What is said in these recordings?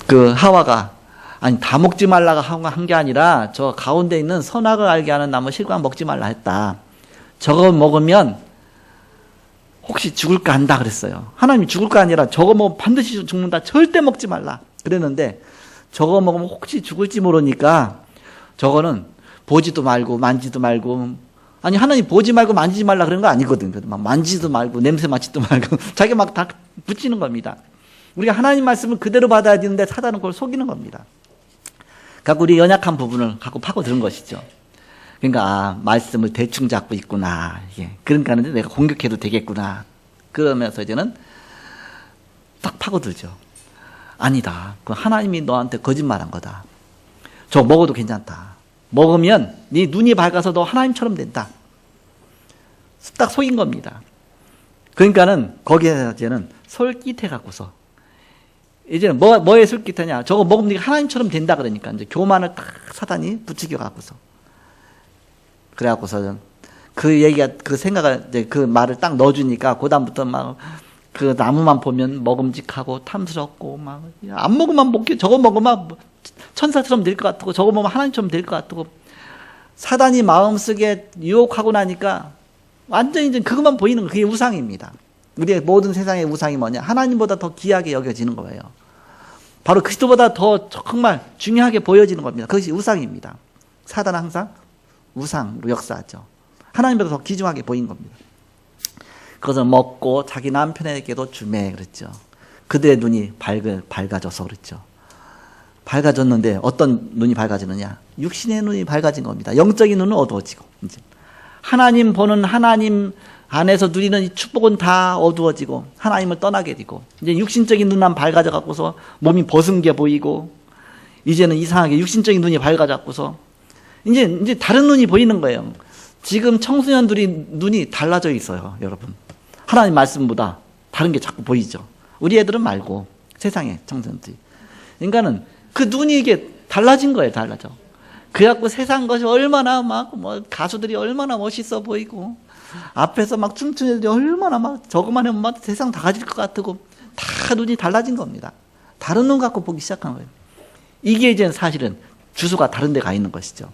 그 하와가 아니 다 먹지 말라고 한 게 아니라 저 가운데 있는 선악을 알게 하는 나무 실과는 먹지 말라 했다. 저거 먹으면 혹시 죽을까 한다 그랬어요. 하나님이 죽을까 아니라 저거 먹으면 반드시 죽는다. 절대 먹지 말라 그랬는데 저거 먹으면 혹시 죽을지 모르니까 저거는 보지도 말고 만지도 말고, 아니 하나님 보지 말고 만지지 말라 그런 거 아니거든. 막 만지도 말고 냄새 맡지도 말고 자기 막 다 붙이는 겁니다. 우리가 하나님 말씀을 그대로 받아야 되는데 사단은 그걸 속이는 겁니다. 갖고 우리 연약한 부분을 갖고 파고드는 것이죠. 그러니까 아, 말씀을 대충 잡고 있구나. 예. 그러니까 내가 공격해도 되겠구나. 그러면서 이제는 딱 파고들죠. 아니다. 그 하나님이 너한테 거짓말한 거다. 저 먹어도 괜찮다. 먹으면 네 눈이 밝아서 너 하나님처럼 된다. 딱 속인 겁니다. 그러니까는 거기에 이제는 솔깃해 갖고서 이제는 뭐에 솔깃하냐? 저거 먹으면 네가 하나님처럼 된다 그러니까 이제 교만을 딱 사단이 부추겨 갖고서 그래 갖고서 그 얘기가 그 생각을 이제 그 말을 딱 넣어주니까 그다음부터 막 그 나무만 보면 먹음직하고 탐스럽고 막 안 먹으면 먹게 저거 먹으면 천사처럼 될 것 같고 저거 먹으면 하나님처럼 될 것 같고 사단이 마음속에 유혹하고 나니까 완전히 이제 그것만 보이는 거 그게 우상입니다. 우리의 모든 세상의 우상이 뭐냐? 하나님보다 더 귀하게 여겨지는 거예요. 바로 그리스도보다 더 정말 중요하게 보여지는 겁니다. 그것이 우상입니다. 사단은 항상 우상으로 역사하죠. 하나님보다 더 귀중하게 보인 겁니다. 그것을 먹고 자기 남편에게도 주매 그랬죠. 그들의 눈이 밝아져서 그랬죠. 밝아졌는데 어떤 눈이 밝아지느냐? 육신의 눈이 밝아진 겁니다. 영적인 눈은 어두워지고 이제 하나님 보는 하나님 안에서 누리는 이 축복은 다 어두워지고 하나님을 떠나게 되고 이제 육신적인 눈만 밝아져 갖고서 몸이 버승게 보이고 이제는 이상하게 육신적인 눈이 밝아졌고서 이제 다른 눈이 보이는 거예요. 지금 청소년들이 눈이 달라져 있어요, 여러분. 하나님 말씀보다 다른 게 자꾸 보이죠. 우리 애들은 말고 세상에 청소년들이. 그러니까는 그 눈이 이게 달라진 거예요, 달라져. 그래갖고 세상 것이 얼마나 막 뭐 가수들이 얼마나 멋있어 보이고 앞에서 막 춤추는 애들이 얼마나 막 저것만 하면 막 세상 다 가질 것 같고 다 눈이 달라진 겁니다. 다른 눈 갖고 보기 시작한 거예요. 이게 이제 사실은 주소가 다른 데 가 있는 것이죠.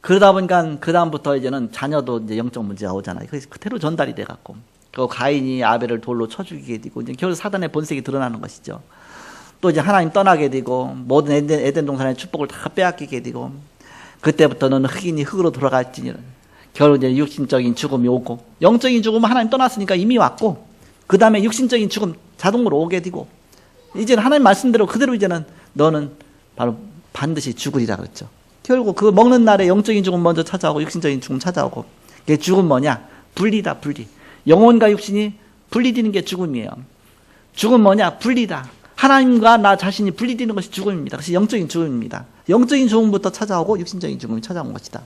그러다 보니까 그 다음부터 이제는 자녀도 이제 영적 문제가 오잖아요. 그래서 그대로 전달이 돼 갖고 그 가인이 아벨을 돌로 쳐 죽이게 되고 이제 결국 사단의 본색이 드러나는 것이죠. 또 이제 하나님 떠나게 되고 모든 에덴 동산의 축복을 다 빼앗기게 되고 그때부터는 흑인이 흑으로 돌아갈지니 결국 이제 육신적인 죽음이 오고 영적인 죽음은 하나님 떠났으니까 이미 왔고 그 다음에 육신적인 죽음 자동으로 오게 되고 이제는 하나님 말씀대로 그대로 이제는 너는 바로 반드시 죽으리라 그랬죠. 결국 그 먹는 날에 영적인 죽음 먼저 찾아오고 육신적인 죽음 찾아오고 그게 죽음 뭐냐? 분리다 분리. 영혼과 육신이 분리되는 게 죽음이에요. 죽음 뭐냐? 분리다. 하나님과 나 자신이 분리되는 것이 죽음입니다. 그것이 영적인 죽음입니다. 영적인 죽음부터 찾아오고 육신적인 죽음이 찾아온 것이다.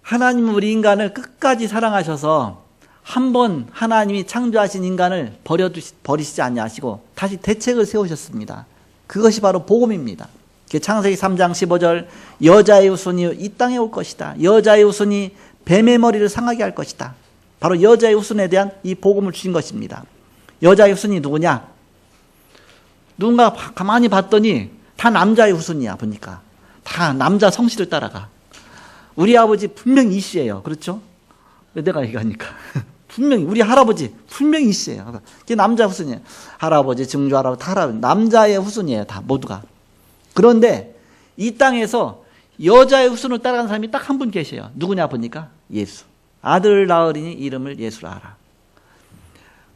하나님은 우리 인간을 끝까지 사랑하셔서 한번 하나님이 창조하신 인간을 버리시지 아니하시고 다시 대책을 세우셨습니다. 그것이 바로 복음입니다. 창세기 3장 15절 여자의 후손이 이 땅에 올 것이다. 여자의 후손이 뱀의 머리를 상하게 할 것이다. 바로 여자의 후손에 대한 이 복음을 주신 것입니다. 여자의 후손이 누구냐? 누군가 가만히 봤더니 다 남자의 후손이야. 보니까 다 남자 성씨를 따라가. 우리 아버지 분명히 이씨예요. 그렇죠? 왜 내가 얘기하니까 분명히 우리 할아버지 분명히 이씨예요. 그게 남자 후손이에요. 할아버지, 증조 할아버지 다 할아버지 남자의 후손이에요. 다 모두가. 그런데 이 땅에서 여자의 후손을 따라가는 사람이 딱 한 분 계셔요. 누구냐 보니까 예수. 아들 낳으리니 이름을 예수라 하라.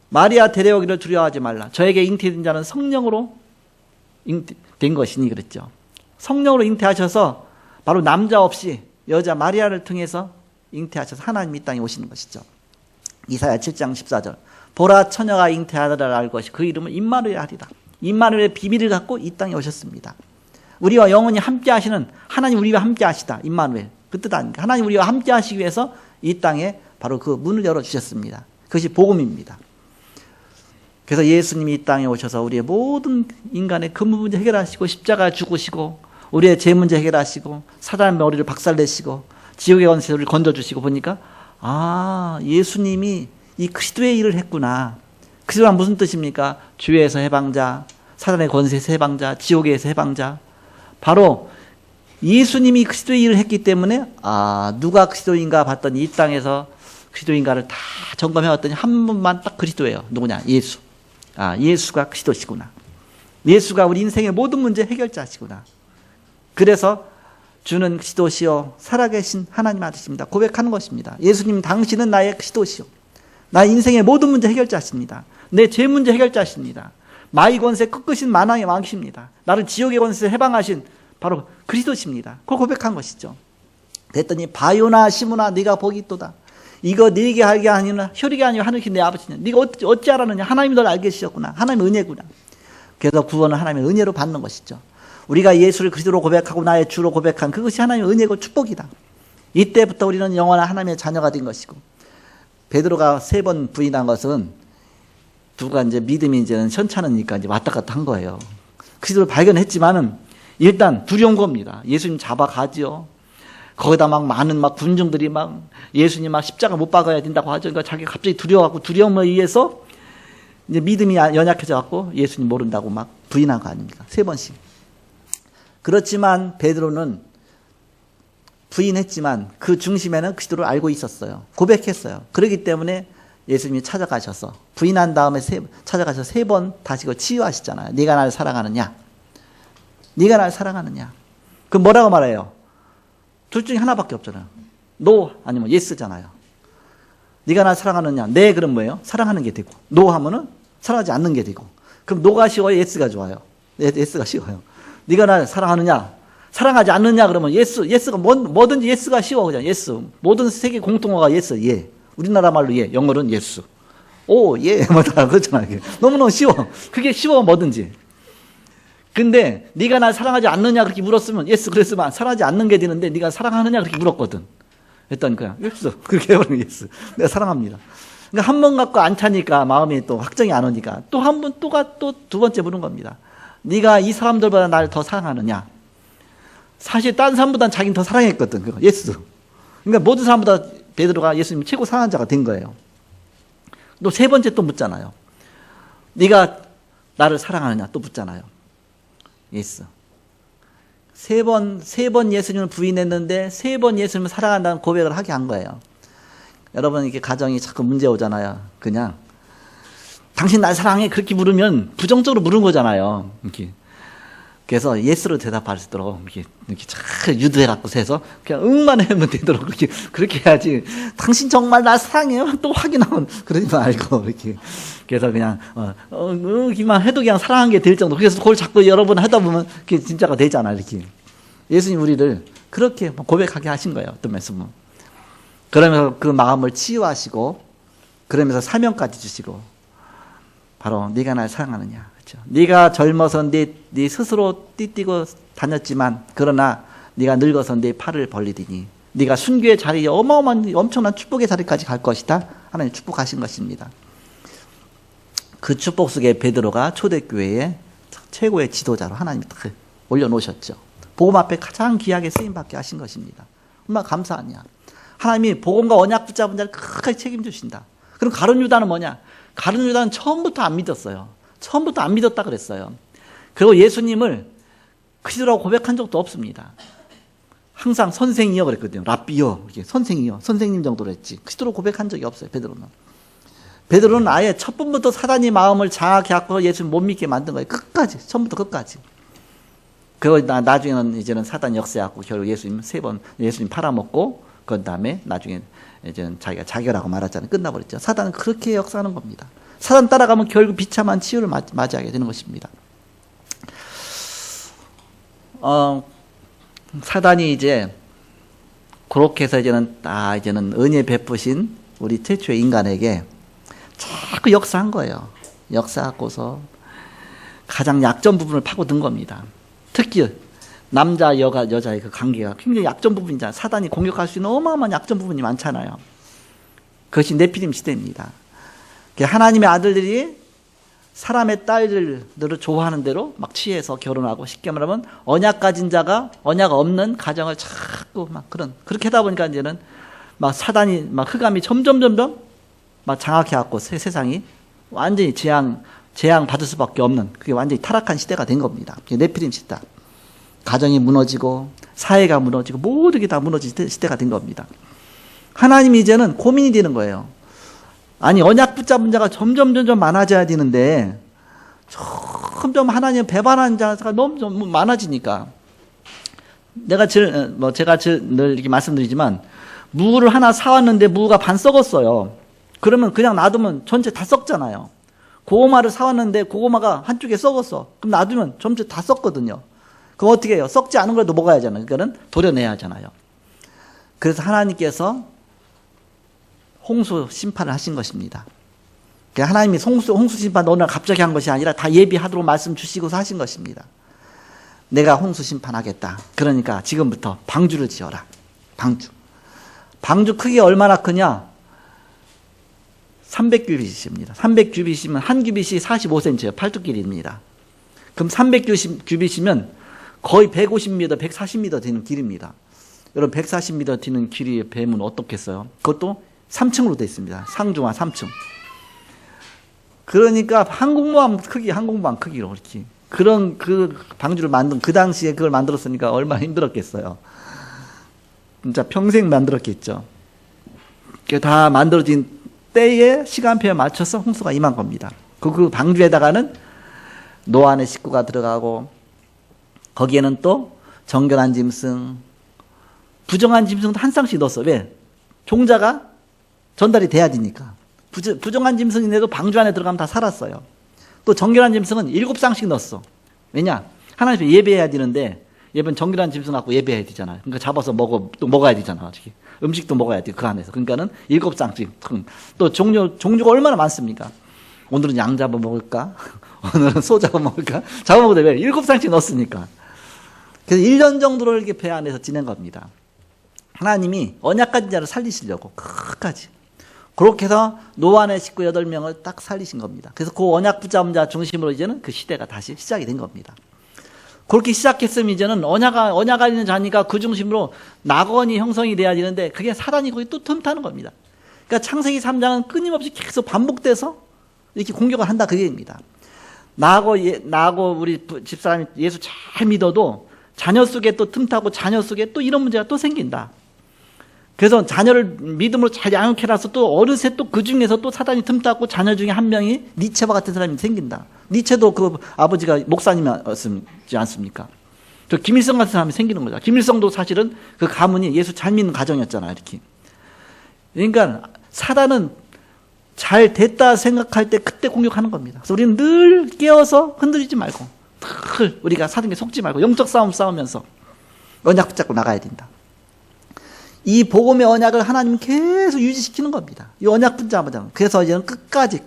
마리아 데려오기를 두려워하지 말라. 저에게 잉태된 자는 성령으로 잉태된 것이니 그랬죠. 성령으로 잉태하셔서 바로 남자 없이 여자 마리아를 통해서 잉태하셔서 하나님이 이 땅에 오시는 것이죠. 이사야 7장 14절 보라 처녀가 잉태하리라 할 것이 그 이름은 임마누엘 하리라. 임마누엘의 비밀을 갖고 이 땅에 오셨습니다. 우리와 영원히 함께 하시는 하나님 우리와 함께 하시다. 임마누엘. 그 뜻 아닙니까? 하나님 우리와 함께 하시기 위해서 이 땅에 바로 그 문을 열어주셨습니다. 그것이 복음입니다. 그래서 예수님이 이 땅에 오셔서 우리의 모든 인간의 근본 문제 해결하시고 십자가 죽으시고 우리의 죄 문제 해결하시고 사단의 머리를 박살내시고 지옥의 권세를 건져주시고 보니까 아 예수님이 이 그리스도의 일을 했구나. 그리스도란 무슨 뜻입니까? 죄에서 해방자, 사단의 권세에서 해방자, 지옥에서 해방자. 바로 예수님이 그리스도의 일을 했기 때문에 누가 그리스도인가 봤더니 이 땅에서 그리스도인가를 다 점검해왔더니 한 분만 딱 그리스도예요. 누구냐? 예수. 예수가 그리스도시구나. 예수가 우리 인생의 모든 문제 해결자시구나. 그래서 주는 그리스도시요 살아계신 하나님 아들이십니다. 고백하는 것입니다. 예수님 당신은 나의 그리스도시요. 나의 인생의 모든 문제 해결자십니다. 내 죄 문제 해결자십니다. 마귀 권세 끝끝인 만왕의 왕이십니다. 나를 지옥의 권세에서 해방하신 바로 그리스도십니다. 그걸 고백한 것이죠. 그랬더니 바요나 시므나 네가 복이 있도다. 이거 네게 알게 아니라 혈이가 아니라 하늘이신 내 아버지냐. 네가 어찌 알았느냐. 하나님이 널 알게 하셨구나. 하나님의 은혜구나. 그래서 구원은 하나님의 은혜로 받는 것이죠. 우리가 예수를 그리스도로 고백하고 나의 주로 고백한 그것이 하나님의 은혜고 축복이다. 이때부터 우리는 영원한 하나님의 자녀가 된 것이고, 베드로가 3번 부인한 것은 누가 이제 믿음이 이제는 현찮으니까 이제 왔다 갔다 한 거예요. 그리스도를 발견했지만은 일단 두려운 겁니다. 예수님 잡아가지요. 거기다 막 많은 막 군중들이 막 예수님 막 십자가 못 박아야 된다고 하죠. 그러니까 자기가 갑자기 두려워하고 두려움에 의해서 이제 믿음이 연약해져 갖고 예수님 모른다고 막 부인한 거 아닙니까? 3번씩. 그렇지만 베드로는 부인했지만 그 중심에는 그리스도를 알고 있었어요. 고백했어요. 그렇기 때문에 예수님이 찾아가셔서 부인한 다음에 찾아가셔서 3번 다시 그 치유하시잖아요. 네가 나를 사랑하느냐? 네가 나를 사랑하느냐? 그럼 뭐라고 말해요? 둘 중에 하나밖에 없잖아요. 노 아니면 예스잖아요. 네가 나를 사랑하느냐? 네, 그럼 뭐예요? 사랑하는 게 되고, 노 하면은 사랑하지 않는 게 되고. 그럼 노가 쉬워요? 예스가 좋아요? 예스가 쉬워요. 네가 나를 사랑하느냐? 사랑하지 않느냐? 그러면 예스가 뭐든지 예스가 쉬워. 그냥 예스. 모든 세계 공통어가 예스, 예. 우리나라 말로 예, 영어로는 예스. 오, 예, 뭐 다 그렇잖아요. 너무너무 쉬워. 그게 쉬워, 뭐든지. 근데 네가 날 사랑하지 않느냐 그렇게 물었으면 예스 그랬으면 사랑하지 않는 게 되는데 네가 사랑하느냐 그렇게 물었거든. 했더니 그냥 예스 그렇게 해버리면 예스. 내가 사랑합니다. 그러니까 한 번 갖고 안 차니까 마음이 또 확정이 안 오니까 또 한 번 또가 또 두 번째 물은 겁니다. 네가 이 사람들보다 나를 더 사랑하느냐? 사실 다른 사람보다는 자기는 더 사랑했거든. 그거 예스. 그러니까 모든 사람보다 베드로가 예수님 최고 사랑하는 자가 된 거예요. 또 3번째 또 묻잖아요. 네가 나를 사랑하느냐? 또 묻잖아요. 예스. 3번 예수님을 부인했는데 3번 예수님을 사랑한다는 고백을 하게 한 거예요. 여러분 이렇게 가정이 자꾸 문제 오잖아요. 그냥 당신 날 사랑해 그렇게 물으면 부정적으로 물은 거잖아요. 이렇게. 그래서 예스로 대답할 수 있도록 이렇게 잘 유도해 갖고 해서 그냥 응만 하면 되도록 그렇게 해야지. 당신 정말 날 사랑해요? 또 확인하면 그러지 말고 이렇게. 그래서 그냥 기만 해도 그냥 사랑한 게 될 정도. 그래서 그걸 자꾸 여러 번 하다 보면 그게 진짜가 되잖아. 이렇게. 예수님 우리를 그렇게 고백하게 하신 거예요. 어떤 말씀은. 그러면서 그 마음을 치유하시고 그러면서 사명까지 주시고 바로 네가 날 사랑하느냐. 그렇죠? 네가 젊어서 네 스스로 띠뛰고 다녔지만 그러나 네가 늙어서 네 팔을 벌리더니 네가 순교의 자리에 어마어마한 엄청난 축복의 자리까지 갈 것이다. 하나님 축복하신 것입니다. 그 축복 속에 베드로가 초대교회의 최고의 지도자로 하나님이 딱 올려놓으셨죠. 복음 앞에 가장 귀하게 쓰임받게 하신 것입니다. 얼마나 감사하냐. 하나님이 복음과 언약 붙잡은 자를 끝까지 책임주신다. 그럼 가룟 유다는 뭐냐? 가룟 유다는 처음부터 안 믿었어요. 처음부터 안 믿었다 그랬어요. 그리고 예수님을 그리스도라고 고백한 적도 없습니다. 항상 선생이여 그랬거든요. 랍비여, 선생이여, 선생님 정도로 했지. 그리스도로 고백한 적이 없어요. 베드로는 아예 첫 번부터 사단이 마음을 장악해 갖고 예수님 못 믿게 만든 거예요. 끝까지, 처음부터 끝까지. 그리고 나중에는 이제는 사단이 역사해갖고 결국 예수님 3번 예수님 팔아먹고 그 다음에 나중에 이제는 자기가 자결하고 말았잖아요. 끝나버렸죠. 사단은 그렇게 역사하는 겁니다. 사단 따라가면 결국 비참한 치유를 맞이하게 되는 것입니다. 사단이 이제 그렇게 해서 이제는 은혜 베푸신 우리 최초의 인간에게 자꾸 역사한 거예요. 역사하고서 가장 약점 부분을 파고든 겁니다. 특히 남자 여자의 그 관계가 굉장히 약점 부분이잖아요. 사단이 공격할 수 있는 어마어마한 약점 부분이 많잖아요. 그것이 네피림 시대입니다. 하나님의 아들들이 사람의 딸들을 좋아하는 대로 막 취해서 결혼하고 쉽게 말하면 언약 가진 자가 언약 없는 가정을 자꾸 막 그렇게 하다 보니까 이제는 막 사단이 막 흑암이 점점 막 장악해 갖고 세상이 완전히 재앙 받을 수밖에 없는 그게 완전히 타락한 시대가 된 겁니다. 네피림 시대. 가정이 무너지고 사회가 무너지고 모든 게 다 무너진 시대가 된 겁니다. 하나님이 이제는 고민이 되는 거예요. 아니 언약 붙잡은 자가 점점 많아져야 되는데 점점 하나님 배반하는 자가 너무 많아지니까 제가 늘 이렇게 말씀드리지만 무를 하나 사왔는데 무가 반 썩었어요. 그러면 그냥 놔두면 전체 다 썩잖아요. 고구마를 사왔는데 고구마가 한쪽에 썩었어. 그럼 놔두면 전체 다 썩거든요. 그럼 어떻게 해요? 썩지 않은 거라도 먹어야 하잖아요. 그러니까는 도려내야 하잖아요. 그래서 하나님께서 홍수 심판을 하신 것입니다. 그러니까 하나님이 홍수 심판 어느 날 갑자기 한 것이 아니라 다 예비하도록 말씀 주시고서 하신 것입니다. 내가 홍수 심판하겠다. 그러니까 지금부터 방주를 지어라. 방주 크기가 얼마나 크냐? 300규빗입니다. 300규빗이면 한 규빗이 45cm예요. 팔뚝길입니다. 그럼 300규빗이면 거의 150m, 140m 되는 길입니다. 여러분 140m 되는 길이의 뱀은 어떻겠어요? 그것도 3층으로 되어 있습니다. 상중하 3층. 그러니까 항공모함 크기로 이렇게 그런 그 방주를 그 당시에 그걸 만들었으니까 얼마나 힘들었겠어요. 진짜 평생 만들었겠죠. 그게 다 만들어진 때에 시간표에 맞춰서 홍수가 임한 겁니다. 그 방주에다가는 노아의 식구가 들어가고 거기에는 또 정결한 짐승, 부정한 짐승도 한 쌍씩 넣었어. 왜? 종자가 전달이 돼야 되니까. 부정한 짐승인데도 방주 안에 들어가면 다 살았어요. 또 정결한 짐승은 7쌍씩 넣었어. 왜냐? 하나님 예배해야 되는데 예배는 정결한 짐승 갖고 예배해야 되잖아요. 그러니까 잡아서 또 먹어야 되잖아. 음식도 먹어야 돼. 그 안에서. 그러니까는 7쌍씩. 또 종류가 얼마나 많습니까? 오늘은 양 잡아 먹을까? 오늘은 소 잡아 먹을까? 잡아먹어도 왜? 7쌍씩 넣었으니까. 그래서 1년 정도를 이렇게 배 안에서 지낸 겁니다. 하나님이 언약 가진 자를 살리시려고 끝까지. 그렇게 해서 노아의 식구 8명을 딱 살리신 겁니다. 그래서 그 언약 붙잡은 자 중심으로 이제는 그 시대가 다시 시작이 된 겁니다. 그렇게 시작했으면 이제는 언약가 있는 자니까 그 중심으로 낙원이 형성이 돼야 되는데 그게 사단이 거기 또 틈타는 겁니다. 그러니까 창세기 3장은 끊임없이 계속 반복돼서 이렇게 공격을 한다 그 얘기입니다. 나하고 우리 집사람이 예수 잘 믿어도 자녀 속에 또 틈타고 자녀 속에 또 이런 문제가 또 생긴다. 그래서 자녀를 믿음으로 잘 양육해놔서 또 어느새 또 그 중에서 또 사단이 틈타고 자녀 중에 한 명이 니체와 같은 사람이 생긴다. 니체도 그 아버지가 목사님이었지 않습니까? 저 김일성 같은 사람이 생기는 거죠. 김일성도 사실은 그 가문이 예수 잘 믿는 가정이었잖아요. 이렇게. 그러니까 사단은 잘 됐다 생각할 때 그때 공격하는 겁니다. 그래서 우리는 늘 깨어서 흔들리지 말고 늘 우리가 사단에 속지 말고 영적 싸움 싸우면서 언약 붙잡고 나가야 된다. 이 복음의 언약을 하나님은 계속 유지시키는 겁니다. 이 언약 붙잡으면. 그래서 이제는 끝까지.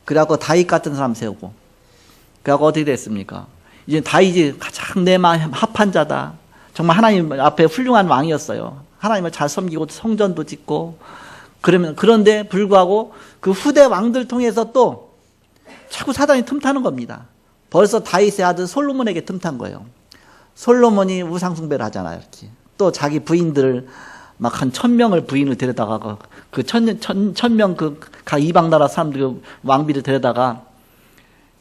그래갖고 다윗 같은 사람 세우고. 그래갖고 어떻게 됐습니까? 이제 다윗이 가장 내 마음 합한 자다. 정말 하나님 앞에 훌륭한 왕이었어요. 하나님을 잘 섬기고 성전도 짓고. 그런데 불구하고 그 후대 왕들 통해서 또 자꾸 사단이 틈타는 겁니다. 벌써 다윗의 아들 솔로몬에게 틈탄 거예요. 솔로몬이 우상숭배를 하잖아요. 이렇게. 또 자기 부인들을 막 한 1000명을 부인을 데려다가 그 1000명 각 이방 나라 사람들 왕비를 데려다가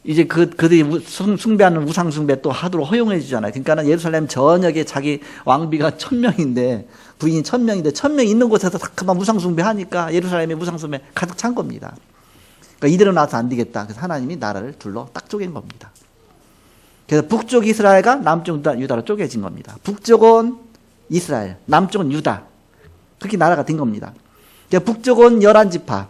이제 그들이 숭배하는 우상숭배 또 하도록 허용해 주잖아요. 그러니까는 예루살렘 전역에 자기 왕비가 1000명인데 부인이 1000명인데 1000명 있는 곳에서 다 그만 우상숭배 하니까 예루살렘에 우상숭배 가득 찬 겁니다. 그러니까 이대로 놔서 안 되겠다. 그래서 하나님이 나라를 둘러 딱 쪼갠 겁니다. 그래서 북쪽 이스라엘과 남쪽 유다로 쪼개진 겁니다. 북쪽은 이스라엘, 남쪽은 유다. 그렇게 나라가 된 겁니다. 북쪽은 11지파,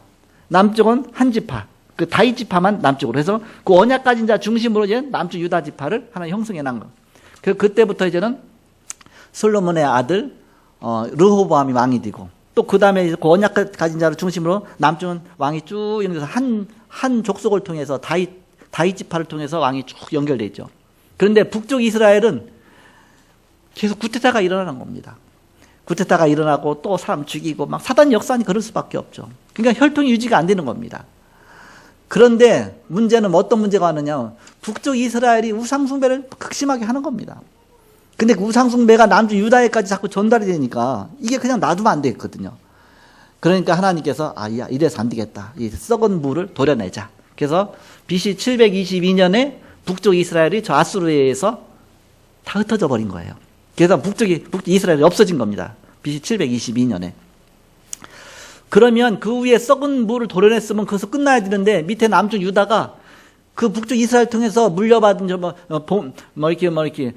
남쪽은 한 지파. 그 다윗 지파만 남쪽으로 해서 그 언약 가진 자 중심으로 이제 남쪽 유다 지파를 하나 형성해 난 거. 그때부터 이제는 솔로몬의 아들 르호보암이 왕이 되고 또 그 다음에 그 언약 가진 자를 중심으로 남쪽은 왕이 쭉 연결해서 한 족속을 통해서 다윗 지파를 통해서 왕이 쭉 연결돼 있죠. 그런데 북쪽 이스라엘은 계속 구테타가 일어나는 겁니다. 구테타가 일어나고 또 사람 죽이고 막 사단 역사니 그럴 수밖에 없죠. 그러니까 혈통이 유지가 안 되는 겁니다. 그런데 문제는 어떤 문제가 왔느냐? 북쪽 이스라엘이 우상숭배를 극심하게 하는 겁니다. 근데 그 우상숭배가 남쪽 유다에까지 자꾸 전달이 되니까 이게 그냥 놔두면 안 되거든요. 그러니까 하나님께서 야, 이래서 안 되겠다. 이 썩은 물을 도려내자. 그래서 BC 722년에 북쪽 이스라엘이 저 아수르에 의해서 다 흩어져 버린 거예요. 그래서 북쪽 이스라엘이 없어진 겁니다. BC 722년에. 그러면 그 위에 썩은 물을 도려냈으면 거기서 끝나야 되는데 밑에 남쪽 유다가 그 북쪽 이스라엘 통해서 물려받은 이렇게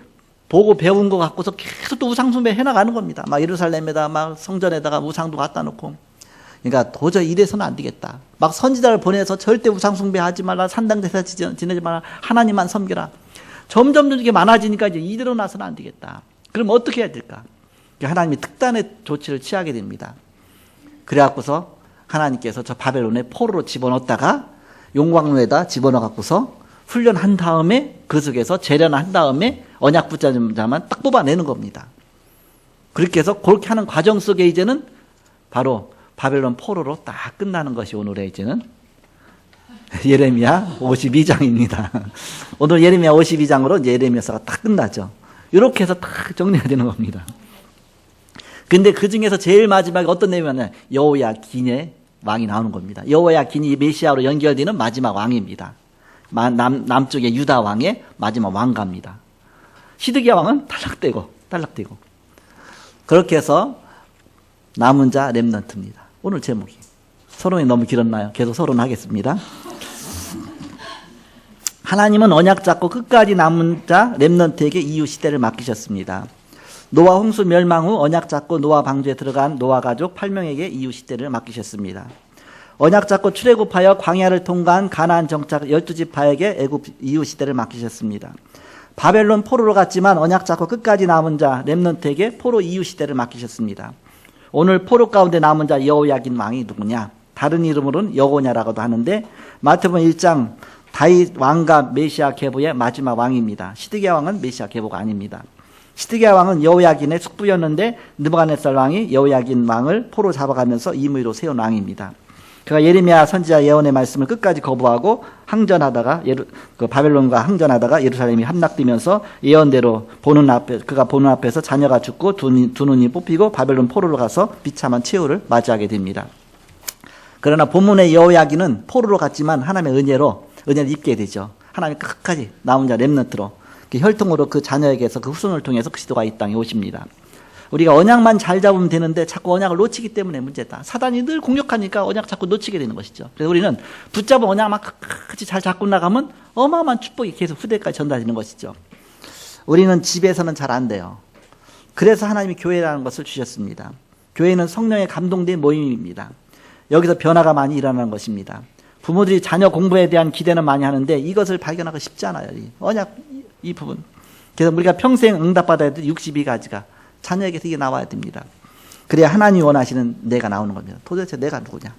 보고 배운 거 갖고서 계속 또 우상숭배 해나가는 겁니다. 막 예루살렘에다 막 성전에다가 우상도 갖다 놓고. 그러니까 도저히 이래서는 안 되겠다. 막 선지자를 보내서 절대 우상숭배하지 말라, 산당제사 지내지 말라, 하나님만 섬겨라. 점점 이게 많아지니까 이제 이대로 나서는 안 되겠다. 그럼 어떻게 해야 될까? 하나님이 특단의 조치를 취하게 됩니다. 그래갖고서 하나님께서 저 바벨론에 포로로 집어넣었다가 용광로에다 집어넣어 갖고서 훈련한 다음에 그 속에서 재련한 다음에 언약 붙자만 딱 뽑아내는 겁니다. 그렇게 해서 그렇게 하는 과정 속에 이제는 바로 바벨론 포로로 딱 끝나는 것이 오늘의 이제는 예레미야 52장입니다. 오늘 예레미야 52장으로 이제 예레미야서가 딱 끝나죠. 이렇게 해서 딱 정리가 되는 겁니다. 근데 그 중에서 제일 마지막에 어떤 내용이냐면 여호야긴의 왕이 나오는 겁니다. 여호야긴이 메시아로 연결되는 마지막 왕입니다. 남쪽의 유다 왕의 마지막 왕가입니다. 시드기야 왕은 탈락되고 그렇게 해서 남은 자 렘넌트입니다. 오늘 제목이 서론이 너무 길었나요? 계속 서론하겠습니다. 하나님은 언약 잡고 끝까지 남은 자 렘넌트에게 이후 시대를 맡기셨습니다. 노아 홍수 멸망 후 언약 잡고 노아 방주에 들어간 노아 가족 8명에게 이후 시대를 맡기셨습니다. 언약 잡고 출애굽하여 광야를 통과한 가나안 정착 12지파에게 애굽 이후 시대를 맡기셨습니다. 바벨론 포로로 갔지만 언약 잡고 끝까지 남은 자 렘넌트에게 포로 이후 시대를 맡기셨습니다. 오늘 포로 가운데 남은 자 여호야긴 왕이 누구냐? 다른 이름으로는 여고냐라고도 하는데 마태복음 1장 다윗 왕과 메시아 계보의 마지막 왕입니다. 시드기야 왕은 메시아 계보가 아닙니다. 시드기야 왕은 여호야긴의 숙부였는데 느부갓네살 왕이 여호야긴 왕을 포로 잡아가면서 임의로 세운 왕입니다. 그가 예레미야 선지자 예언의 말씀을 끝까지 거부하고 항전하다가 바벨론과 항전하다가 예루살렘이 함락되면서 예언대로 그가 보는 앞에서 자녀가 죽고 두 눈이 뽑히고 바벨론 포로로 가서 비참한 최후를 맞이하게 됩니다. 그러나 본문의 여호야긴은 포로로 갔지만 하나님의 은혜를 입게 되죠. 하나님 끝까지 남은 자 렘넌트로 혈통으로 그 자녀에게서 그 후손을 통해서 그리스도가 이 땅에 오십니다. 우리가 언약만 잘 잡으면 되는데 자꾸 언약을 놓치기 때문에 문제다. 사단이 늘 공격하니까 언약 자꾸 놓치게 되는 것이죠. 그래서 우리는 붙잡은 언약만 끝까지 잘 잡고 나가면 어마어마한 축복이 계속 후대까지 전달되는 것이죠. 우리는 집에서는 잘 안 돼요. 그래서 하나님이 교회라는 것을 주셨습니다. 교회는 성령에 감동된 모임입니다. 여기서 변화가 많이 일어나는 것입니다. 부모들이 자녀 공부에 대한 기대는 많이 하는데 이것을 발견하기 쉽지 않아요. 언약 이 부분. 그래서 우리가 평생 응답받아야 될 62가지가 자녀에게서 이게 나와야 됩니다. 그래야 하나님이 원하시는 내가 나오는 겁니다. 도대체 내가 누구냐?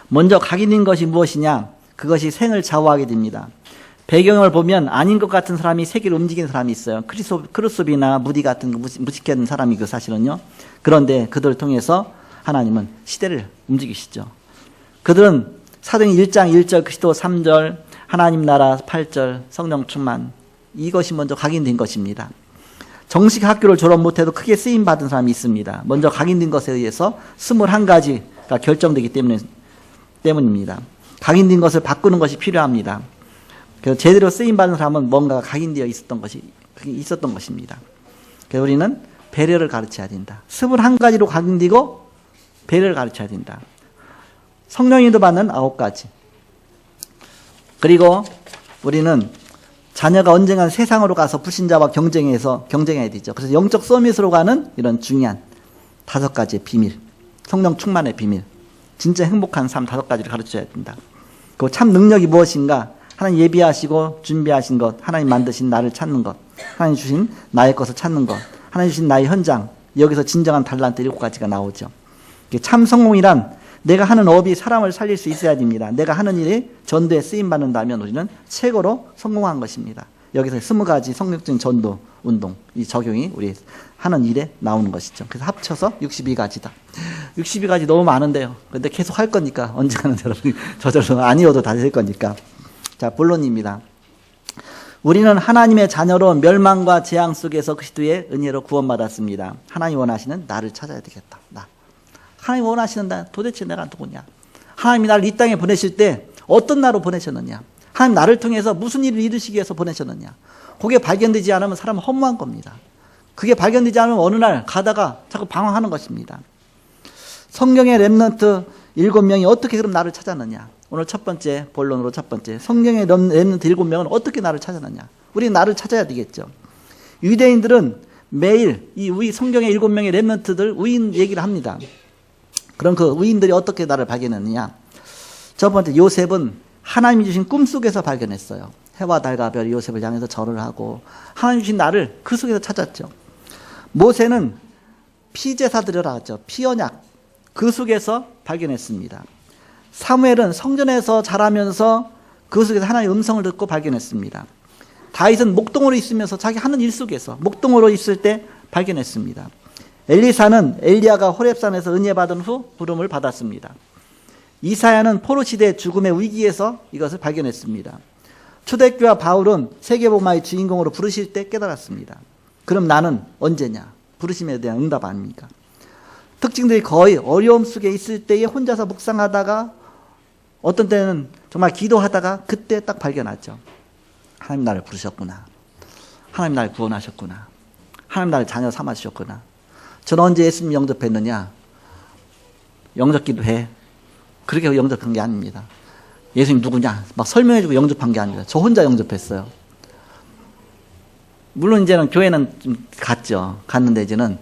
먼저 각인인 것이 무엇이냐? 그것이 생을 좌우하게 됩니다. 배경을 보면 아닌 것 같은 사람이 세계를 움직이는 사람이 있어요. 크루스비나 무디 같은 무식한 사람이 사실은요. 그런데 그들을 통해서 하나님은 시대를 움직이시죠. 그들은 사도행 1장 1절 그리스도 3절 하나님 나라 8절 성령 충만 이것이 먼저 각인된 것입니다. 정식 학교를 졸업 못해도 크게 쓰임받은 사람이 있습니다. 먼저 각인된 것에 의해서 21가지가 결정되기 때문입니다. 각인된 것을 바꾸는 것이 필요합니다. 그래서 제대로 쓰임받은 사람은 뭔가가 각인되어 있었던 것입니다. 그래서 우리는 배려를 가르쳐야 된다. 21가지로 각인되고 배려를 가르쳐야 된다. 성령님도 받는 9가지. 그리고 우리는 자녀가 언젠간 세상으로 가서 불신자와 경쟁해야 되죠. 그래서 영적 서밋으로 가는 이런 중요한 5가지의 비밀, 성령 충만의 비밀, 진짜 행복한 삶 5가지를 가르쳐야 된다. 그 참 능력이 무엇인가? 하나님 예비하시고 준비하신 것, 하나님 만드신 나를 찾는 것, 하나님 주신 나의 것을 찾는 것, 하나님 주신 나의 현장, 여기서 진정한 달란트 7가지가 나오죠. 참 성공이란 내가 하는 업이 사람을 살릴 수 있어야 됩니다. 내가 하는 일이 전도에 쓰임받는다면 우리는 최고로 성공한 것입니다. 여기서 20가지 성격적인 전도 운동, 이 적용이 우리 하는 일에 나오는 것이죠. 그래서 합쳐서 62가지다. 62가지 너무 많은데요. 근데 계속 할 거니까 언젠가는 여러분이 저절로 아니어도 다 될 거니까. 자, 본론입니다. 우리는 하나님의 자녀로 멸망과 재앙 속에서 그리스도의 은혜로 구원받았습니다. 하나님 원하시는 나를 찾아야 되겠다. 나. 하나님 원하시는 나 도대체 내가 누구냐? 하나님이 나를 이 땅에 보내실 때 어떤 나로 보내셨느냐? 하나님 나를 통해서 무슨 일을 이루시기 위해서 보내셨느냐? 그게 발견되지 않으면 사람은 허무한 겁니다. 그게 발견되지 않으면 어느 날 가다가 자꾸 방황하는 것입니다. 성경의 렘넌트 7명이 어떻게 그럼 나를 찾았느냐? 오늘 첫 번째 본론으로 첫 번째 성경의 렘넌트 7명은 어떻게 나를 찾았느냐? 우리 나를 찾아야 되겠죠. 유대인들은 매일 이 성경의 7명의 렘넌트들 의인 얘기를 합니다. 그럼 그 의인들이 어떻게 나를 발견했느냐? 첫 번째 요셉은 하나님이 주신 꿈속에서 발견했어요. 해와 달과 별이 요셉을 향해서 절을 하고 하나님 주신 나를 그 속에서 찾았죠. 모세는 피제사 드려라 하죠. 피언약 그 속에서 발견했습니다. 사무엘은 성전에서 자라면서 그 속에서 하나님의 음성을 듣고 발견했습니다. 다윗은 목동으로 있으면서 자기 하는 일 속에서 목동으로 있을 때 발견했습니다. 엘리사는 엘리야가 호렙산에서 은혜 받은 후 부름을 받았습니다. 이사야는 포로시대의 죽음의 위기에서 이것을 발견했습니다. 초대교와 바울은 세계복음화의 주인공으로 부르실 때 깨달았습니다. 그럼 나는 언제냐? 부르심에 대한 응답 아닙니까? 특징들이 거의 어려움 속에 있을 때에 혼자서 묵상하다가 어떤 때는 정말 기도하다가 그때 딱 발견하죠. 하나님 나를 부르셨구나. 하나님 나를 구원하셨구나. 하나님 나를 자녀 삼아주셨구나. 저는 언제 예수님 영접했느냐? 영접기도 해. 그렇게 영접한 게 아닙니다. 예수님 누구냐? 막 설명해주고 영접한 게 아닙니다. 저 혼자 영접했어요. 물론 이제는 교회는 좀 갔죠. 갔는데 이제는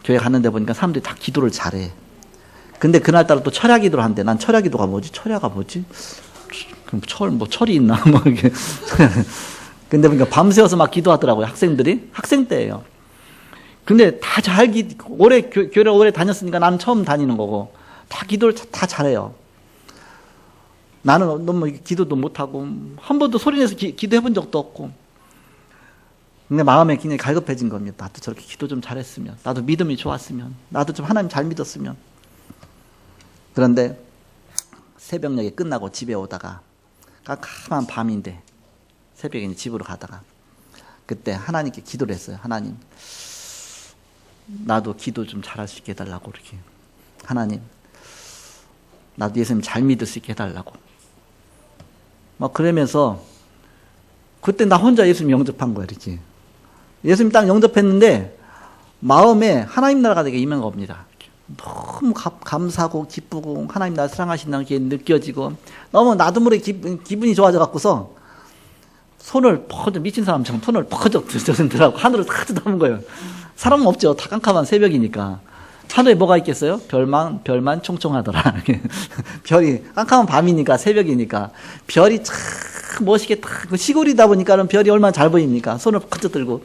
교회 갔는데 보니까 사람들이 다 기도를 잘해. 근데 그날따라 또 철야 기도를 한대. 난 철야 기도가 뭐지? 철야가 뭐지? 그럼 철이 있나? 뭐 이렇게. 근데 보니까 밤새워서 막 기도하더라고요. 학생들이. 학생 때예요. 근데 다 교회를 오래 다녔으니까 나는 처음 다니는 거고. 다 기도를 다 잘해요. 나는 너무 기도도 못하고, 한 번도 소리내서 기도해 본 적도 없고. 근데 마음에 굉장히 갈급해진 겁니다. 나도 저렇게 기도 좀 잘했으면, 나도 믿음이 좋았으면, 나도 좀 하나님 잘 믿었으면. 그런데 새벽녘에 끝나고 집에 오다가 깜깜한 밤인데 새벽에 이제 집으로 가다가 그때 하나님께 기도를 했어요. 하나님, 나도 기도 좀 잘할 수 있게 해달라고. 이렇게 하나님, 나도 예수님 잘 믿을 수 있게 해달라고. 막 그러면서 그때 나 혼자 예수님 영접한 거야. 이렇게 예수님 딱 영접했는데 마음에 하나님 나라가 되게 임한 겁니다. 너무 감사하고 기쁘고 하나님 나를 사랑하신다는 게 느껴지고 너무 나도 모르게 기분이 좋아져 갖고서 손을 퍼져, 미친 사람처럼 손을 퍼져 들더라고. 하늘을 다 쳐다본 거예요. 사람은 없죠. 다 깜깜한 새벽이니까. 하늘에 뭐가 있겠어요? 별만 총총하더라. 별이 깜깜한 밤이니까, 새벽이니까 별이 참 멋있게 딱 시골이다 보니까는 별이 얼마나 잘 보입니까? 손을 퍼져 들고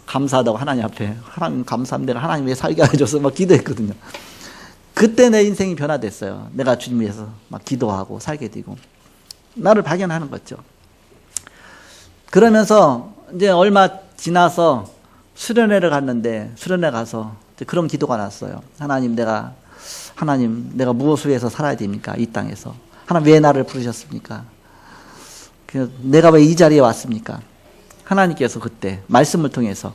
감사하다고 하나님 앞에, 하나님 감사합니다. 하나님 왜 살게 해줘서 막 기도했거든요. 그때 내 인생이 변화됐어요. 내가 주님 위해서 막 기도하고 살게 되고 나를 발견하는 거죠. 그러면서 이제 얼마 지나서 수련회를 갔는데, 수련회 가서 그런 기도가 났어요. 하나님 내가 무엇을 위해서 살아야 됩니까? 이 땅에서. 하나님 왜 나를 부르셨습니까? 내가 왜 이 자리에 왔습니까? 하나님께서 그때 말씀을 통해서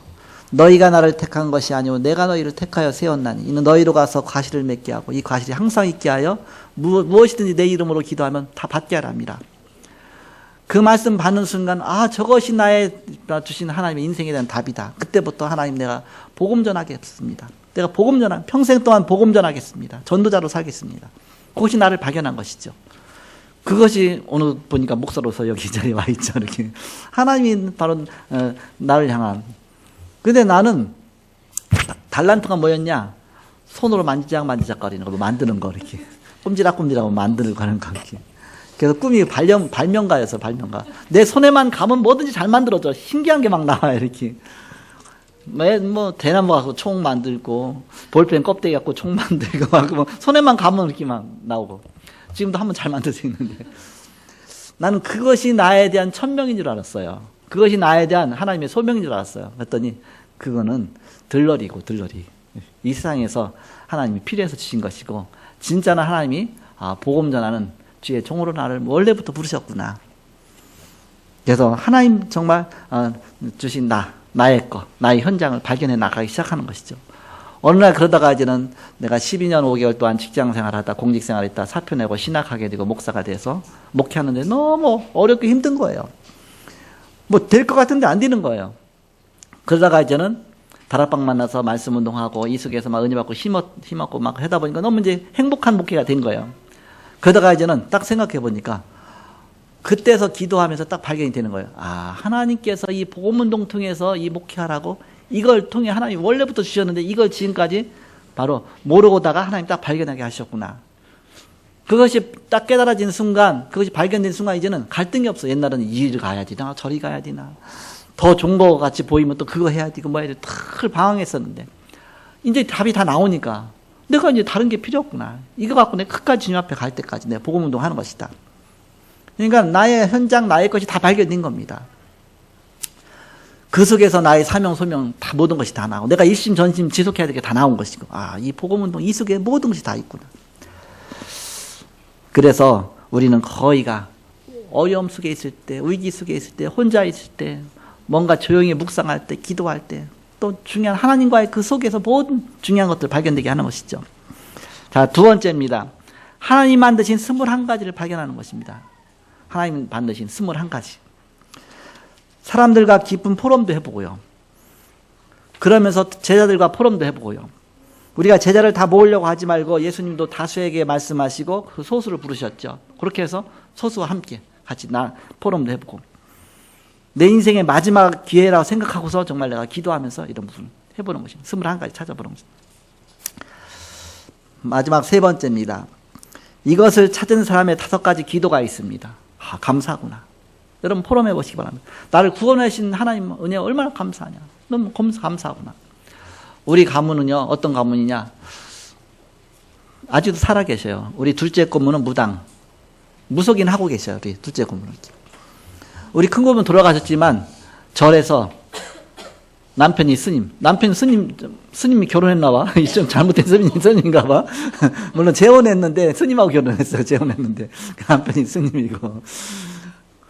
너희가 나를 택한 것이 아니오 내가 너희를 택하여 세웠나니 이는 너희로 가서 과실을 맺게 하고 이 과실이 항상 있게 하여 무엇이든지 내 이름으로 기도하면 다 받게 하랍니다. 그 말씀 받는 순간 저것이 나의 주신 하나님의 인생에 대한 답이다. 그때부터 하나님 내가 복음 전하겠습니다. 내가 평생 동안 복음 전하겠습니다. 전도자로 살겠습니다. 그것이 나를 발견한 것이죠. 그것이 오늘 보니까 목사로서 여기 이 자리에 와 있죠. 이렇게 하나님이 바로 나를 향한. 근데 나는 달란트가 뭐였냐? 손으로 만지작거리는 거, 만드는 거 이렇게 꼼지락꼼지락 만들고 하는 거 이렇게. 그래서 꿈이 발명가였어, 발명가. 내 손에만 감으면 뭐든지 잘 만들어져. 신기한 게 막 나와요, 이렇게. 대나무 갖고 총 만들고, 볼펜 껍데기 갖고 총 만들고, 막, 손에만 감으면 이렇게 막 나오고. 지금도 한번 잘 만들 수 있는데. 나는 그것이 나에 대한 천명인 줄 알았어요. 그것이 나에 대한 하나님의 소명인 줄 알았어요. 그랬더니, 그거는 들러리고, 들러리. 이 세상에서 하나님이 필요해서 주신 것이고, 진짜는 하나님이, 복음 전하는 주의 종으로 나를 원래부터 부르셨구나. 그래서 하나님 정말 주신 나의 현장을 발견해 나가기 시작하는 것이죠. 어느 날 그러다가 이제는 내가 12년 5개월 동안 직장 생활하다 공직 생활했다 사표 내고 신학하게 되고 목사가 돼서 목회하는데 너무 어렵고 힘든 거예요. 뭐 될 것 같은데 안 되는 거예요. 그러다가 이제는 다락방 만나서 말씀 운동하고 이 속에서 막 은혜 받고 힘없고 막 하다 보니까 너무 이제 행복한 목회가 된 거예요. 그러다가 이제는 딱 생각해 보니까 그때서 기도하면서 딱 발견이 되는 거예요. 아, 하나님께서 이 복음 운동 통해서 이 목회하라고 이걸 통해 하나님 원래부터 주셨는데 이걸 지금까지 바로 모르고다가 하나님 딱 발견하게 하셨구나. 그것이 딱 깨달아진 순간, 그것이 발견된 순간 이제는 갈등이 없어. 옛날에는 이리 가야 되나 저리 가야 되나 더 좋은 거 같이 보이면 또 그거 해야 되고 뭐 해야 되고 탁 방황했었는데 이제 답이 다 나오니까 내가 이제 다른 게 필요 없구나. 이거 갖고 내가 끝까지 주님 앞에 갈 때까지 내가 복음 운동하는 것이다. 그러니까 나의 현장 나의 것이 다 발견된 겁니다. 그 속에서 나의 사명 소명 다 모든 것이 다 나오고 내가 일심 전심 지속해야 될 게 다 나온 것이고 아, 이 복음 운동 이 속에 모든 것이 다 있구나. 그래서 우리는 거의가 어려움 속에 있을 때 위기 속에 있을 때 혼자 있을 때 뭔가 조용히 묵상할 때 기도할 때 또 중요한 하나님과의 그 속에서 모든 중요한 것들 발견되게 하는 것이죠. 자, 두 번째입니다. 하나님 만드신 21가지를 발견하는 것입니다. 하나님 만드신 21가지. 사람들과 깊은 포럼도 해보고요. 그러면서 제자들과 포럼도 해보고요. 우리가 제자를 다 모으려고 하지 말고 예수님도 다수에게 말씀하시고 그 소수를 부르셨죠. 그렇게 해서 소수와 함께 같이 포럼도 해보고 내 인생의 마지막 기회라고 생각하고서 정말 내가 기도하면서 이런 부분 해보는 것입니다. 21가지 찾아보는 것입니다. 마지막 세 번째입니다. 이것을 찾은 사람의 5가지 기도가 있습니다. 아, 감사하구나. 여러분 포럼 해보시기 바랍니다. 나를 구원하신 하나님 은혜 얼마나 감사하냐. 너무 감사하구나. 우리 가문은요, 어떤 가문이냐. 아직도 살아계셔요. 우리 둘째 고모는 무당. 무속인 하고 계셔요. 우리 둘째 고모는. 우리 큰 고모는 돌아가셨지만 절에서 남편이 스님. 남편 스님이 결혼했나 봐. 좀 잘못된 스님인가 봐. 물론 재혼했는데 스님하고 결혼했어요. 재혼했는데 남편이 스님이고.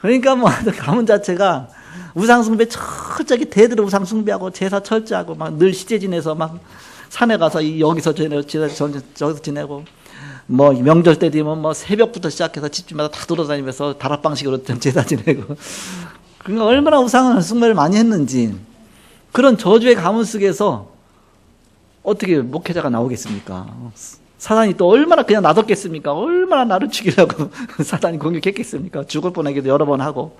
그러니까 뭐 가문 자체가 우상숭배 철저하게 대대로 우상숭배하고 제사 철저하고 막 늘 시제 지내서 막 산에 가서 여기서 지내고 저기서 지내고 뭐 명절 때 되면 뭐 새벽부터 시작해서 집집마다 다 돌아다니면서 다락방식으로 제사 지내고 그러니까 얼마나 우상숭배를 많이 했는지 그런 저주의 가문 속에서 어떻게 목회자가 나오겠습니까? 사단이 또 얼마나 그냥 놔뒀겠습니까? 얼마나 나를 죽이려고 사단이 공격했겠습니까? 죽을 뻔하기도 여러 번 하고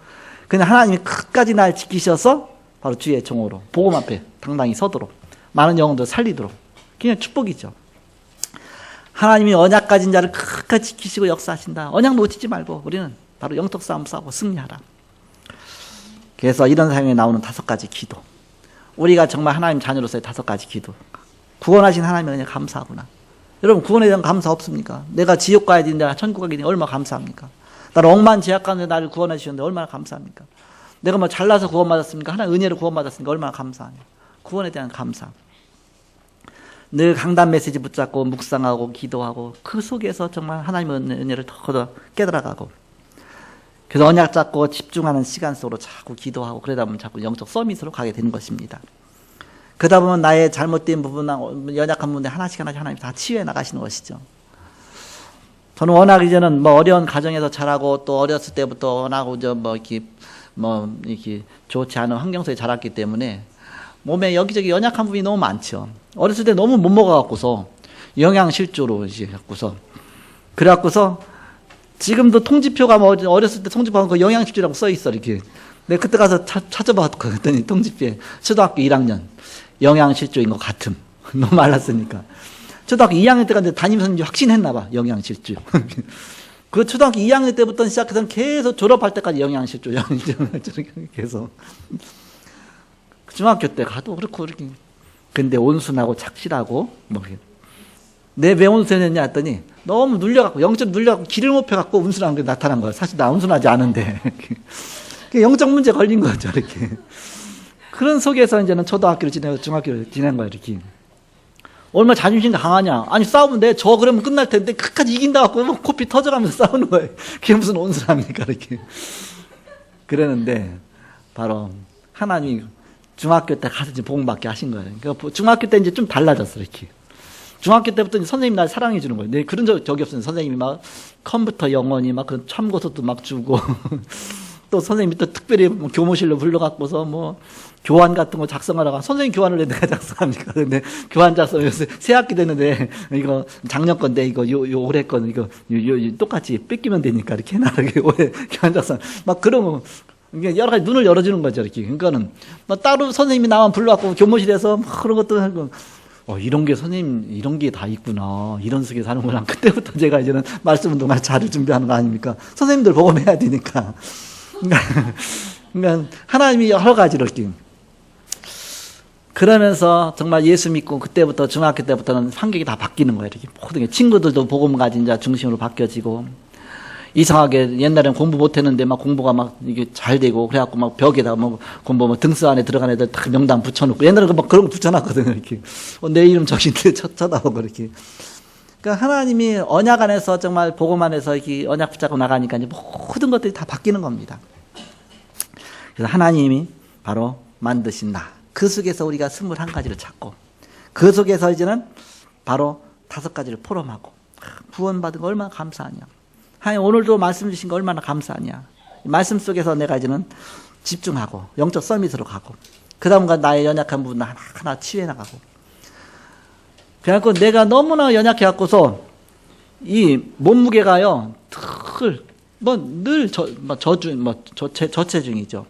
그냥 하나님이 끝까지 날 지키셔서 바로 주의 종으로 복음 앞에 당당히 서도록 많은 영혼들 살리도록 그냥 축복이죠. 하나님이 언약 가진 자를 끝까지 지키시고 역사하신다. 언약 놓치지 말고 우리는 바로 영적 싸움 싸우고 승리하라. 그래서 이런 사용에 나오는 5가지 기도. 우리가 정말 하나님 자녀로서의 5가지 기도. 구원하신 하나님의 은혜 감사하구나. 여러분 구원에 대한 감사 없습니까? 내가 지옥 가야 되는데 천국 가야 되는데 얼마나 감사합니까? 나를 억만 제약 가운데 나를 구원해 주셨는데 얼마나 감사합니까? 내가 뭐 잘나서 구원받았습니까? 하나님 은혜로 구원받았으니까 얼마나 감사하냐. 구원에 대한 감사. 늘 강단 메시지 붙잡고 묵상하고 기도하고 그 속에서 정말 하나님의 은혜를 더 깨달아가고 그래서 언약 잡고 집중하는 시간 속으로 자꾸 기도하고 그러다 보면 자꾸 영적 서밋으로 가게 되는 것입니다. 그러다 보면 나의 잘못된 부분, 연약한 부분에 하나씩 하나님 다 치유해 나가시는 것이죠. 저는 워낙 이제는 뭐 어려운 가정에서 자라고 또 어렸을 때부터 워낙 이렇게 좋지 않은 환경 속에 자랐기 때문에 몸에 여기저기 연약한 부분이 너무 많죠. 어렸을 때 너무 못 먹어갖고서 영양실조로 이제 갖고서 그래갖고서 지금도 통지표가 뭐 어렸을 때 통지표 그 영양실조라고 써 있어 이렇게. 내가 그때 가서 찾아봤더니 통지표에 초등학교 1학년 영양실조인 것 같음. 너무 말랐으니까. 초등학교 2학년 때 갔는데 담임선생님이 확신했나 봐. 영양실조. 그 초등학교 2학년 때부터 시작해서 계속 졸업할 때까지 영양실조 계속. 중학교 때 가도 그렇고 그렇게. 근데 온순하고 착실하고 뭐 내 왜 온순했냐 했더니 너무 눌려갖고 영적 눌려갖고 길을 못 펴갖고 온순한 게 나타난 거야. 사실 나 온순하지 않은데 영적 문제 걸린 거죠 이렇게. 그런 속에서 이제는 초등학교를 지내고 중학교를 지낸 거야 이렇게. 얼마나 자존심이 강하냐. 아니 싸우면 내 저 그러면 끝날 텐데 끝까지 이긴다 갖고 뭐 코피 터져가면서 싸우는 거예요. 그게 무슨 온순합니까 이렇게. 그러는데 바로 하나님이 중학교 때 가서 이제 복음받게 하신 거예요. 그러니까 중학교 때 이제 좀 달라졌어, 이렇게. 중학교 때부터 이제 선생님이 날 사랑해 주는 거예요. 네, 그런 적이 없어요. 선생님이 막 컴퓨터 영원히 막 그런 참고서도 막 주고. 또 선생님이 또 특별히 뭐 교무실로 불러갖고서 뭐 교환 같은 거 작성하라고. 선생님 교환을 왜 내가 작성합니까? 근데 교환 작성해서 새 학기 됐는데 이거 작년 건데 이거 요 올해 건 이거 똑같이 뺏기면 되니까 이렇게 해놔. 이렇게 올해 교환 작성. 막 그런 거. 이게 여러 가지 눈을 열어주는 거죠, 이렇게. 그러니까는 뭐 따로 선생님이 나만 불러갖고 교무실에서 막 그런 것도 하고. 이런 게 선생님, 이런 게 다 있구나. 이런 속에 사는구나. 그때부터 제가 이제는 말씀 운동할 자료 준비하는 거 아닙니까? 선생님들 복음해야 되니까. 그러니까 하나님이 여러 가지로 이렇게. 그러면서 정말 예수 믿고 그때부터 중학교 때부터는 환경이 다 바뀌는 거예요. 이렇게 모든 게 친구들도 복음 가진 자 중심으로 바뀌어지고. 이상하게 옛날엔 공부 못했는데 막 공부가 막 이게 잘 되고 그래갖고 막 벽에다가 뭐 공부 뭐 등수 안에 들어간 애들 다 명단 붙여놓고 옛날에 막 그런 거 붙여놨거든요. 이렇게 내 이름 적인데 쳐다보고 이렇게. 그러니까 하나님이 언약 안에서 정말 복음 안에서 이렇게 언약 붙잡고 나가니까 이제 모든 것들이 다 바뀌는 겁니다. 그래서 하나님이 바로 만드신 나. 그 속에서 우리가 21가지를 찾고 그 속에서 이제는 바로 5가지를 포럼하고 구원받은 거 얼마나 감사하냐. 하나님 오늘도 말씀 주신 거 얼마나 감사하냐. 말씀 속에서 내가 이제는 집중하고 영적 서밋으로 가고 그 다음과 나의 연약한 부분 하나하나 치유해 나가고. 그래갖고 내가 너무나 연약해갖고서 이 몸무게가요 늘 저체중이죠.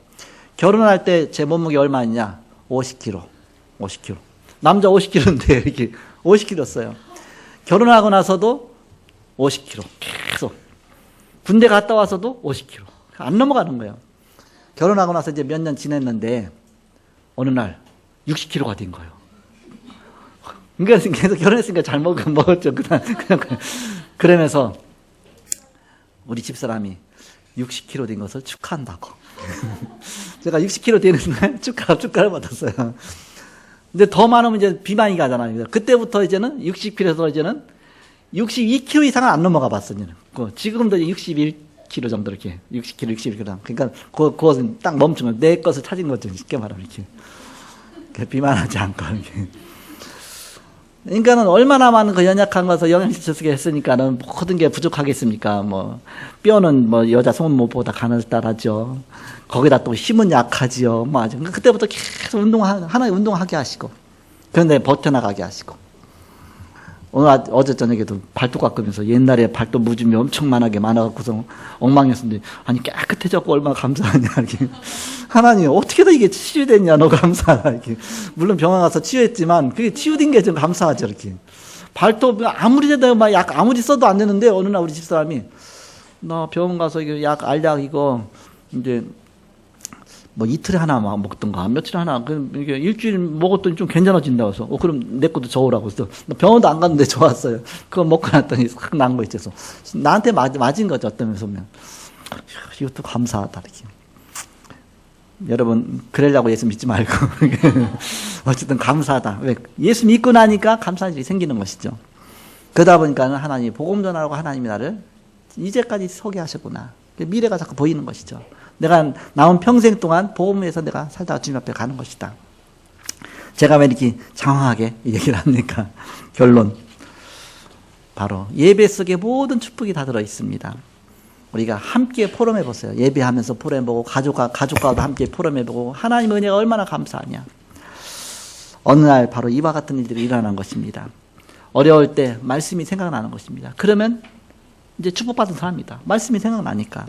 결혼할 때 제 몸무게 얼마냐? 50kg. 남자 50kg인데 이렇게 50kg였어요. 결혼하고 나서도 50kg 계속. 군대 갔다 와서도 50kg. 안 넘어가는 거예요. 결혼하고 나서 이제 몇 년 지냈는데 어느 날 60kg가 된 거예요. 그러니까 계속 결혼했으니까 잘 먹었죠. 그러면서 우리 집사람이 60kg 된 것을 축하한다고. 제가 60kg 되는 날 축하를 받았어요. 근데 더 많으면 이제 비만이 가잖아요. 그때부터 이제는 60kg에서 이제는 62kg 이상은 안 넘어가 봤어요. 지금도 61kg 정도 이렇게 60kg, 61kg. 그러니까 그것은 딱 멈춘 거예요. 내 것을 찾은 거죠. 쉽게 말하면 이렇게 비만하지 않고 이렇게. 그러니까는 얼마나 많은 그 연약한 것을 영양실 쓰게 했으니까는 모든 게 부족하겠습니까? 뭐 뼈는 뭐 여자 손목보다 가늘다라죠. 거기다 또 힘은 약하지요. 뭐 아주 그때부터 계속 하나의 운동하게 하시고 그런데 버텨나가게 하시고. 오늘 어제 저녁에도 발톱 깎으면서 옛날에 발톱 무좀이 엄청 많아갖고서 엉망이었는데 아니 깨끗해졌고 얼마나 감사하냐 이렇게. 하나님 어떻게든 이게 치유됐냐 너 감사하다 이렇게. 물론 병원 가서 치유했지만 그게 치유된 게 좀 감사하죠 이렇게. 발톱 아무리 해도 막 약 아무리 써도 안 되는데 어느 날 우리 집사람이 나 병원 가서 이거 약 알약 이거 이제 뭐 이틀에 하나 막 먹던가 며칠에 하나 이게 일주일 먹었더니 좀 괜찮아진다고 해서 그럼 내 것도 저으라고 해서 병원도 안 갔는데 좋았어요. 그거 먹고 났더니 싹 난 거 있어서 나한테 맞은 거죠. 어떤 면에서 보면 이것도 감사하다 이렇게. 여러분 그러려고 예수 믿지 말고 어쨌든 감사하다. 왜 예수 믿고 나니까 감사한 일이 생기는 것이죠. 그러다 보니까 하나님이 복음 전하라고 하나님이 나를 이제까지 서게 하셨구나. 미래가 자꾸 보이는 것이죠. 내가 남은 평생 동안 복음에서 내가 살다가 주님 앞에 가는 것이다. 제가 왜 이렇게 장황하게 얘기를 합니까? 결론. 바로 예배 속에 모든 축복이 다 들어 있습니다. 우리가 함께 포럼해 보세요. 예배하면서 포럼해 보고 가족과도 함께 포럼해 보고 하나님의 은혜가 얼마나 감사하냐. 어느 날 바로 이와 같은 일들이 일어나는 것입니다. 어려울 때 말씀이 생각나는 것입니다. 그러면 이제 축복받은 사람입니다. 말씀이 생각나니까.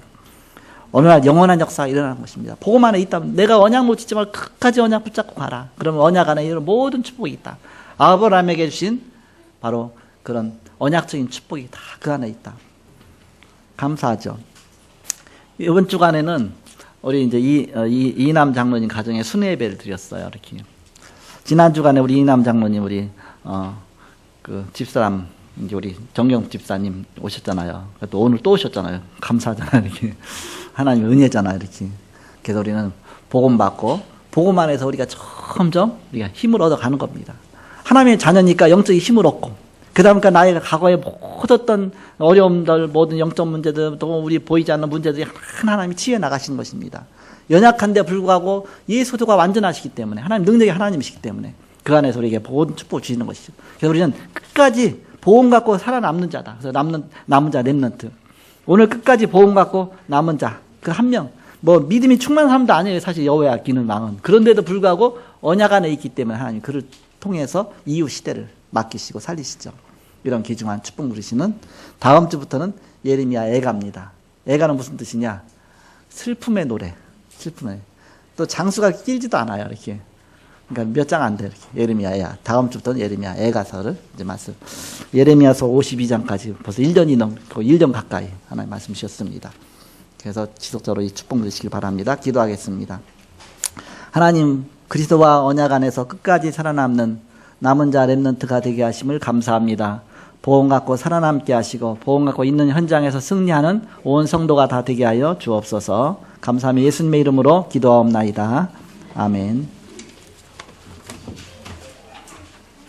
어느 날 영원한 역사가 일어나는 것입니다. 복음 안에 있다면 내가 언약 놓치지만 끝까지 언약 붙잡고 가라. 그러면 언약 안에 이런 모든 축복이 있다. 아브라함에게 주신 바로 그런 언약적인 축복이 다 그 안에 있다. 감사하죠. 이번 주간에는 우리 이제 이남 장로님 가정에 순회 예배를 드렸어요. 이렇게 지난 주간에 우리 이남 장로님 우리 그 집사람 이제 우리 정경 집사님 오셨잖아요. 또 오늘 또 오셨잖아요. 감사하잖아요. 이렇게 하나님의 은혜잖아요. 이렇게 그래서 우리는 복음 받고 복음 안에서 우리가 점점 우리가 힘을 얻어가는 겁니다. 하나님의 자녀니까 영적인 힘을 얻고 그 그러니까 나의 과거에 모든 어려움들, 모든 영적 문제들, 또 우리 보이지 않는 문제들이 하나님이 치유해 나가시는 것입니다. 연약한데 불구하고 예수도가 완전하시기 때문에, 하나님 능력이 하나님이시기 때문에 그 안에서 우리에게 모든 축복을 주시는 것이죠. 그래서 우리는 끝까지 보험 갖고 살아남는 자다. 그래서 남은 자 렘넌트. 오늘 끝까지 보험 갖고 남은 자 그 한 명. 뭐 믿음이 충만한 사람도 아니에요. 사실 여호와 기는 왕은. 그런데도 불구하고 언약 안에 있기 때문에 하나님 그를 통해서 이후 시대를 맡기시고 살리시죠. 이런 귀중한 축복 누리시는 다음 주부터는 예레미야 애가입니다. 애가는 무슨 뜻이냐? 슬픔의 노래. 슬픔의. 또 장수가 길지도 않아요. 이렇게. 그러니까 몇 장 안 돼. 이렇게. 예레미야 애야. 다음 주부터는 예레미야 애가서를 이제 말씀. 예레미야서 52장까지 벌써 1년이 넘고 1년 가까이 하나님 말씀 주셨습니다. 그래서 지속적으로 이 축복 누리시길 바랍니다. 기도하겠습니다. 하나님 그리스도와 언약 안에서 끝까지 살아남는 남은 자 렘넌트가 되게 하심을 감사합니다. 보험 갖고 살아남게 하시고 보험 갖고 있는 현장에서 승리하는 온 성도가 다 되게 하여 주옵소서. 감사하며 예수님의 이름으로 기도하옵나이다. 아멘.